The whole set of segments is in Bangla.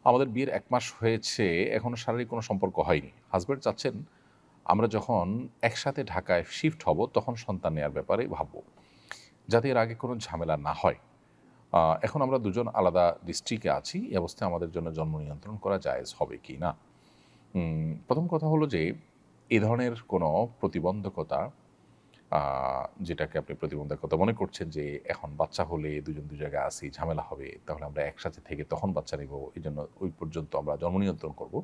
আমাদের বিয়ের ১ মাস হয়েছে, এখনো শারীরিক কোনো সম্পর্ক হয়নি। হাসব্যান্ড চাচ্ছেন আমরা যখন একসাথে ঢাকায় শিফট হব, তখন সন্তান নেয়ার ব্যাপারে ভাবব। যাতে এর আগে কোনো ঝামেলা না হয়। এখন আমরা দুজন আলাদা ডিস্ট্রিক্টে আছি। এই অবস্থায় আমাদের জন্য জন্ম নিয়ন্ত্রণ করা জায়েজ হবে কিনা? ১ম কথা হলো যে, এ ধরনের কোনো প্রতিবন্ধকতা আ যেটাকে আপনি প্রতিবন্ধকতা মনে করছেন যে, এখন বাচ্চা হলে দুজন ২ জায়গায় আছি, ঝামেলা হবে। তাহলে আমরা একসাথে থেকে তখন বাচ্চা নিবো। এজন্য ওই পর্যন্ত আমরা জন্ম নিয়ন্ত্রণ করব।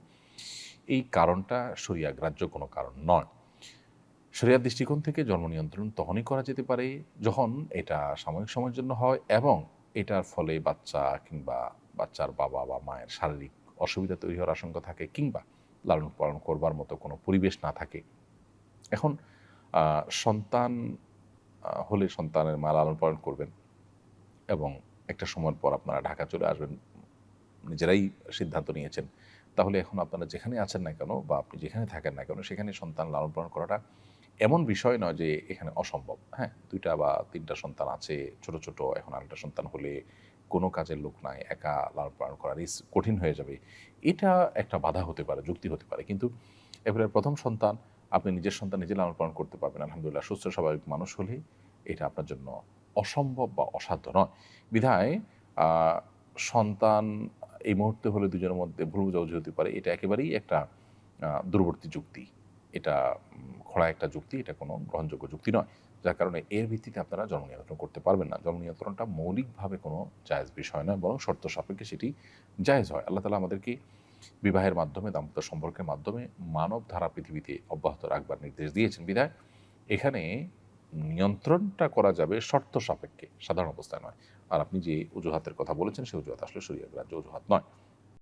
এই কারণটা শরিয়া গ্রাহ্য কোনো কারণ নয়। শরিয়ার দৃষ্টিকোণ থেকে জন্ম নিয়ন্ত্রণ তখনই করা যেতে পারে যখন এটা সাময়িক সময়ের জন্য হয় এবং এটার ফলে বাচ্চা কিংবা বাচ্চার বাবা বা মায়ের শারীরিক অসুবিধা তৈরি হওয়ার আশঙ্কা থাকে কিংবা লালন পালন করবার মতো কোনো পরিবেশ না থাকে। এখন সন্তান হলে সন্তানের মা লালন পালন করবেন এবং একটা সময়ের পর আপনারা ঢাকা চলে আসবেন। নিজেরাই সিদ্ধান্ত নিয়েছেন। তাহলে এখন আপনারা যেখানে আছেন না কেন বা আপনি যেখানে থাকেন না কেন সেখানে সন্তান লালন পালন করাটা এমন বিষয় নয় যে এখানে অসম্ভব। হ্যাঁ? ২ টা বা ৩ টা সন্তান আছে, ছোট, ছোট। এখন আরেকটা সন্তান হলে কোনো কাজের লোক নাই। একা লালন পালন করা কঠিন হয়ে যাবে। এটা একটা বাধা হতে পারে, যুক্তি হতে পারে। কিন্তু এবারে ১ম সন্তান, আপনি নিজের সন্তান নিজে লালন পালন করতে পারবেন আলহামদুলিল্লাহ সুস্থ স্বাভাবিক মানুষ হলে এটা আপনার জন্য অসম্ভব বা অসাধ্য নয়। বিধায় আ সন্তান এই মুহূর্তে হলে দুজনের মধ্যে ভুল বোঝাবুঝি হতে পারে। এটা একেবারেই একটা দূরবর্তী যুক্তি। এটা খোঁড়া একটা যুক্তি, এটা কোনো গ্রহণযোগ্য যুক্তি নয়। যার কারণে এর ভিত্তিতে আপনারা জন্ম নিয়ন্ত্রণ করতে পারবেন না। জন্ম নিয়ন্ত্রণটা মৌলিকভাবে কোনো জায়েজ বিষয় নয়, বরং শর্ত সাপেক্ষে সেটি জায়েজ হয়। আল্লাহ তাআলা আমাদেরকে বিবাহের মাধ্যমে, দাম্পত্য সম্পর্কের মাধ্যমে মানব ধারা পৃথিবীতে অব্যাহত রাখবার নির্দেশ দিয়েছেন। বিধায় এখানে নিয়ন্ত্রণটা করা যাবে শর্ত সাপেক্ষে, সাধারণ অবস্থায় নয়। আর আপনি যে অজুহাতের কথা বলেছেন, সে অজুহাত আসলে শরিয়া গ্রাহ্য অজুহাত নয়।